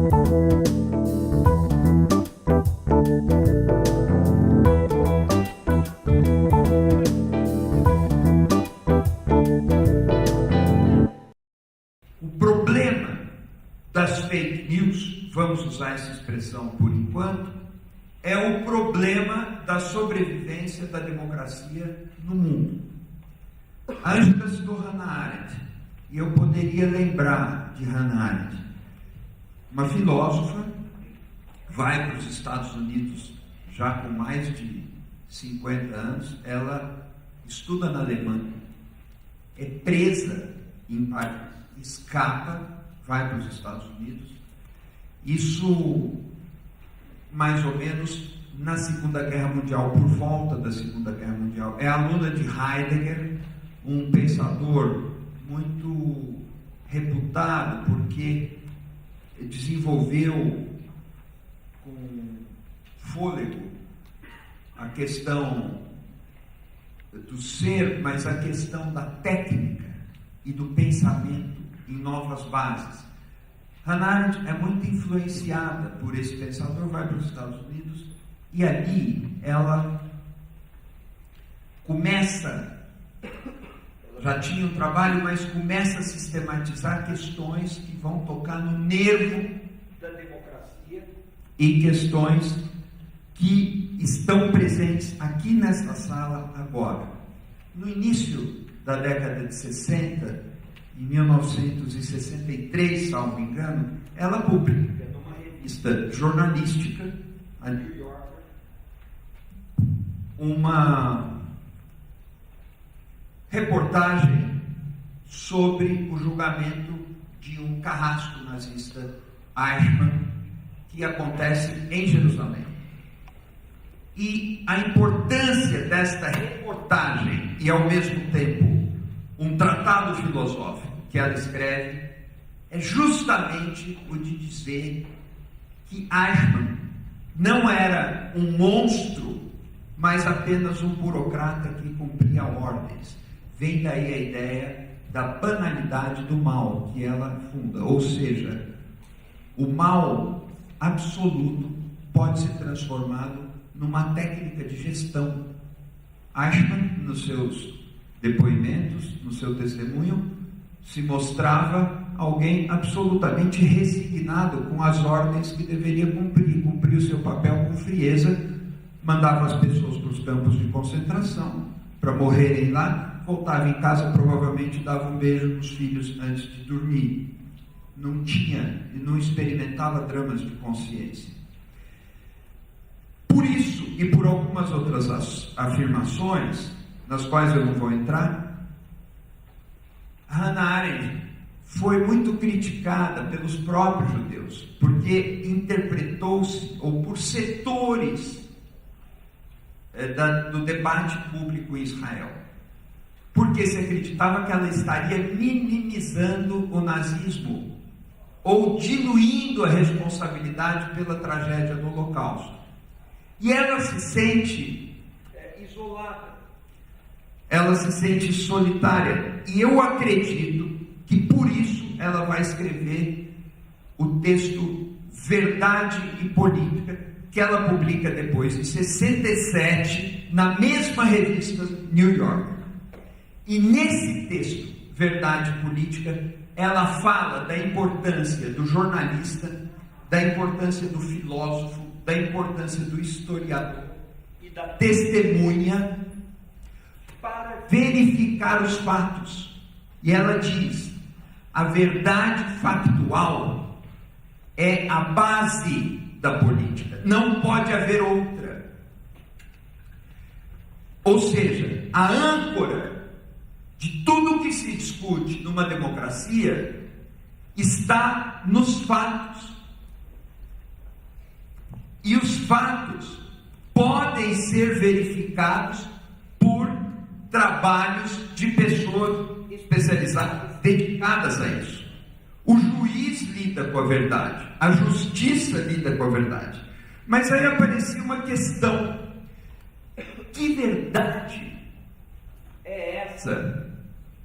O problema das fake news, vamos usar essa expressão por enquanto, é o problema da sobrevivência da democracia no mundo. A Ângela citou Hannah Arendt, e eu poderia lembrar de Hannah Arendt, uma filósofa, vai para os Estados Unidos já com mais de 50 anos, ela estuda na Alemanha, é presa em Paris, escapa, vai para os Estados Unidos, isso mais ou menos na Segunda Guerra Mundial, por volta da Segunda Guerra Mundial. É aluna de Heidegger, um pensador muito reputado, porque desenvolveu com fôlego a questão do ser, mas a questão da técnica e do pensamento em novas bases. Hannah Arendt é muito influenciada por esse pensador, vai para os Estados Unidos e ali ela começa, já tinha um trabalho, mas começa a sistematizar questões que vão tocar no nervo da democracia e questões que estão presentes aqui nesta sala agora. No início da década de 60, em 1963, salvo engano, ela publica numa revista jornalística, a New Yorker, uma reportagem sobre o julgamento de um carrasco nazista, Eichmann, que acontece em Jerusalém. E a importância desta reportagem e, ao mesmo tempo, um tratado filosófico que ela escreve é justamente o de dizer que Eichmann não era um monstro, mas apenas um burocrata que cumpria ordens. Vem daí a ideia da banalidade do mal que ela funda, ou seja, o mal absoluto pode ser transformado numa técnica de gestão. Eichmann, nos seus depoimentos, no seu testemunho, se mostrava alguém absolutamente resignado com as ordens que deveria cumprir o seu papel com frieza, mandava as pessoas para os campos de concentração para morrerem lá, voltava em casa, provavelmente dava um beijo nos filhos antes de dormir. Não tinha e não experimentava dramas de consciência. Por isso e por algumas outras afirmações, nas quais eu não vou entrar, Hannah Arendt foi muito criticada pelos próprios judeus, porque interpretou-se, ou por setores do debate público em Israel, porque se acreditava que ela estaria minimizando o nazismo, ou diluindo a responsabilidade pela tragédia do Holocausto. E ela se sente isolada, ela se sente solitária, e eu acredito que por isso ela vai escrever o texto Verdade e Política, que ela publica depois, em 67, na mesma revista New Yorker. E nesse texto, Verdade e Política, ela fala da importância do jornalista, da importância do filósofo, da importância do historiador e da testemunha para verificar os fatos. E ela diz: a verdade factual é a base da política, não pode haver outra. Ou seja, a âncora de tudo que se discute numa democracia está nos fatos. E os fatos podem ser verificados por trabalhos de pessoas especializadas, dedicadas a isso. O juiz lida com a verdade, a justiça lida com a verdade. Mas aí aparecia uma questão: que verdade é essa?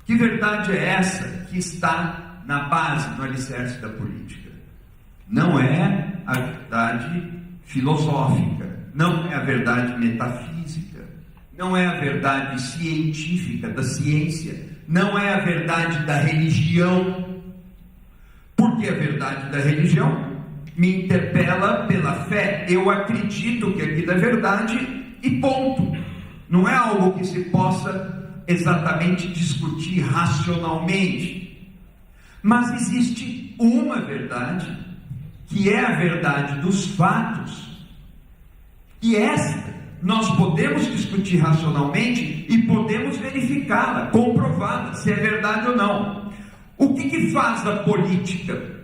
Que verdade é essa que está na base, no alicerce da política? não é a verdade filosófica, não é a verdade metafísica, não é a verdade científica, da ciência, não é a verdade da religião, porque a verdade da religião me interpela pela fé. Eu acredito que aquilo é verdade e ponto. Não é algo que se possa exatamente discutir racionalmente. Mas existe uma verdade, que é a verdade dos fatos, e esta nós podemos discutir racionalmente e podemos verificá-la, comprová-la, se é verdade ou não. O que faz a política?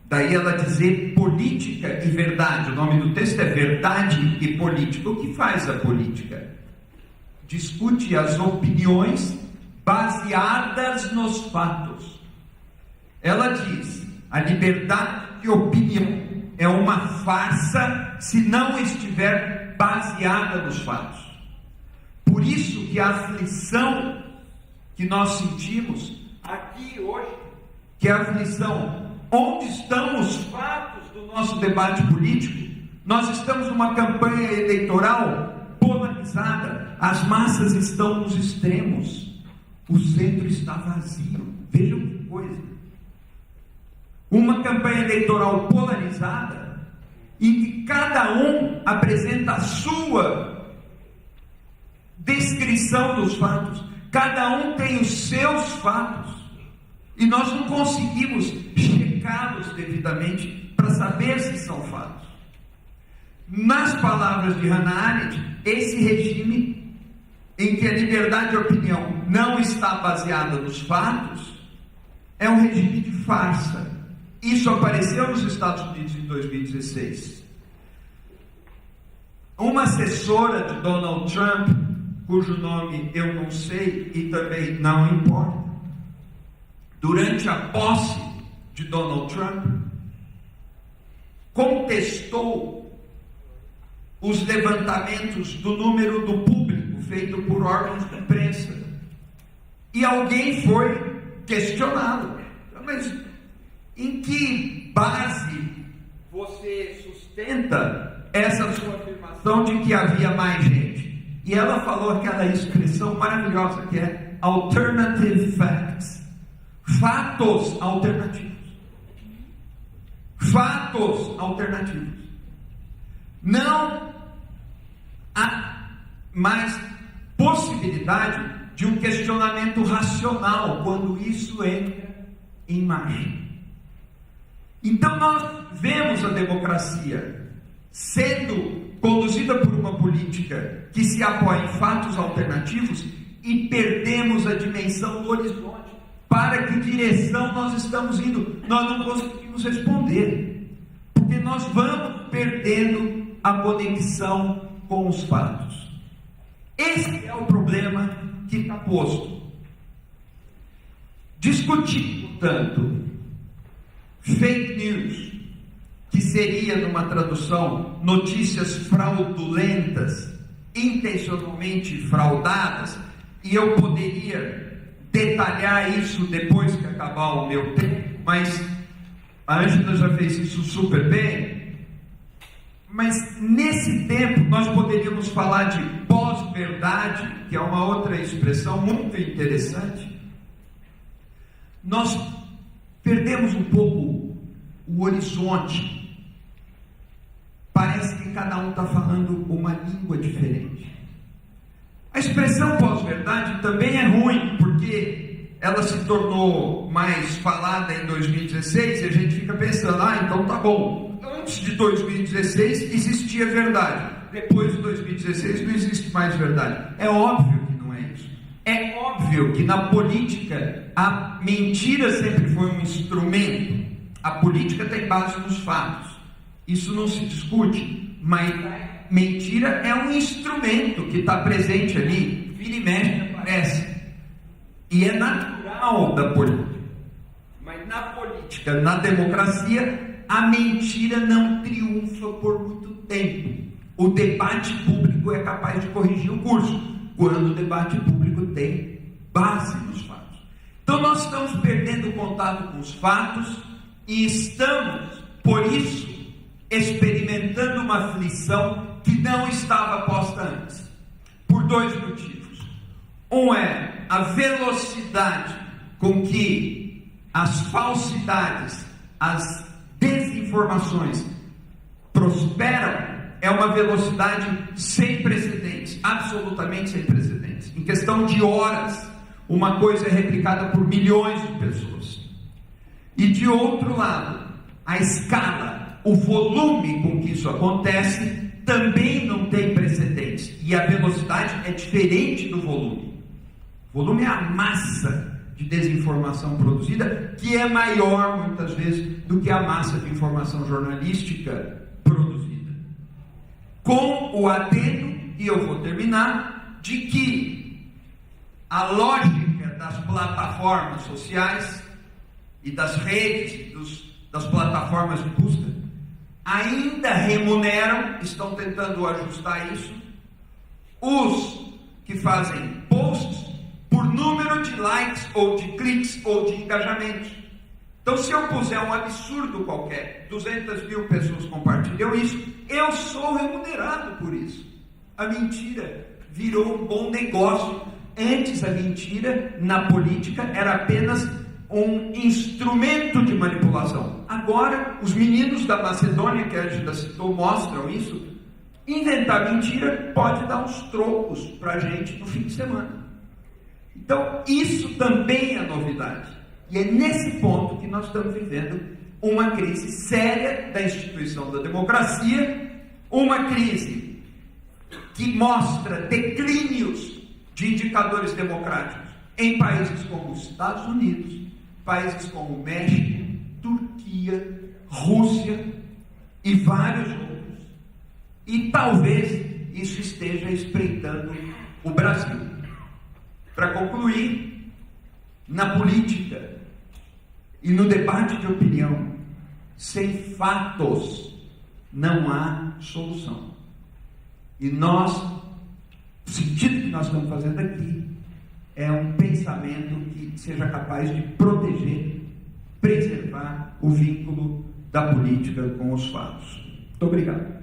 Daí ela dizer política e verdade. O nome do texto é verdade e política. O que faz a política? Discute as opiniões baseadas nos fatos. Ela diz: a liberdade de opinião é uma farsa se não estiver baseada nos fatos. Por isso que a aflição que nós sentimos aqui hoje, que é a aflição, onde estão os fatos do nosso debate político? Nós estamos numa campanha eleitoral polarizada, as massas estão nos extremos, o centro está vazio. Vejam que coisa. Uma campanha eleitoral polarizada, em que cada um apresenta a sua descrição dos fatos, cada um tem os seus fatos, e nós não conseguimos checá-los devidamente para saber se são fatos. Nas palavras de Hannah Arendt, esse regime em que a liberdade de opinião não está baseada nos fatos é um regime de farsa. Isso apareceu nos Estados Unidos em 2016. Uma assessora de Donald Trump, cujo nome eu não sei e também não importa, durante a posse de Donald Trump, contestou os levantamentos do número do público feito por órgãos de imprensa. E alguém foi questioná-lo. Mas em que base você sustenta essa sua afirmação de que havia mais gente? E ela falou aquela expressão maravilhosa que é alternative facts. Fatos alternativos. Fatos alternativos. Não há mais possibilidade de um questionamento racional quando isso entra em marcha. Então nós vemos a democracia sendo conduzida por uma política que se apoia em fatos alternativos e perdemos a dimensão do horizonte. Para que direção nós estamos indo? Nós não conseguimos responder, porque nós vamos perdendo a conexão com os fatos. Esse é o problema que está posto. Discutir, portanto, fake news, que seria, numa tradução, notícias fraudulentas, intencionalmente fraudadas, e eu poderia detalhar isso depois que acabar o meu tempo, mas a Ângela já fez isso super bem. Mas nesse tempo nós poderíamos falar de pós-verdade, que é uma outra expressão muito interessante. Nós perdemos um pouco o horizonte. Parece que cada um está falando uma língua diferente. A expressão pós-verdade também é ruim, porque ela se tornou mais falada em 2016 e a gente fica pensando, então tá bom. Antes de 2016 existia verdade, depois de 2016 não existe mais verdade. É óbvio que não é isso. É óbvio que na política a mentira sempre foi um instrumento. A política tem base nos fatos. Isso não se discute, mas mentira é um instrumento que está presente ali, vira e mexe, aparece. E é natural da política. Mas na política, na democracia, a mentira não triunfa por muito tempo. O debate público é capaz de corrigir o curso, quando o debate público tem base nos fatos. Então nós estamos perdendo o contato com os fatos e estamos por isso, experimentando uma aflição que não estava posta antes, por dois motivos. Um é a velocidade com que as falsidades, as desinformações prosperam, é uma velocidade sem precedentes, absolutamente sem precedentes. Em questão de horas, uma coisa é replicada por milhões de pessoas. E de outro lado, a escala, o volume com que isso acontece também não tem precedentes. E a velocidade é diferente do volume. O volume é a massa de desinformação produzida, que é maior muitas vezes do que a massa de informação jornalística produzida. Com o adendo, e eu vou terminar, de que a lógica das plataformas sociais e das redes, das plataformas de busca, ainda remuneram, estão tentando ajustar isso, os que fazem posts por número de likes, ou de cliques, ou de engajamentos. Então, se eu puser um absurdo qualquer, 200 mil pessoas compartilham isso, eu sou remunerado por isso. A mentira virou um bom negócio. Antes, a mentira, na política, era apenas um instrumento de manipulação. Agora, os meninos da Macedônia, que a Gilda citou, mostram isso. Inventar mentira pode dar uns trocos para a gente no fim de semana. Então, isso também é novidade. E é nesse ponto que nós estamos vivendo uma crise séria da instituição da democracia, uma crise que mostra declínios de indicadores democráticos em países como os Estados Unidos, países como México, Turquia, Rússia e vários outros. E talvez isso esteja espreitando o Brasil. Para concluir, na política e no debate de opinião, sem fatos não há solução. E nós, o sentido que nós estamos fazendo aqui é um pensamento que seja capaz de proteger, preservar o vínculo da política com os fatos. Muito obrigado.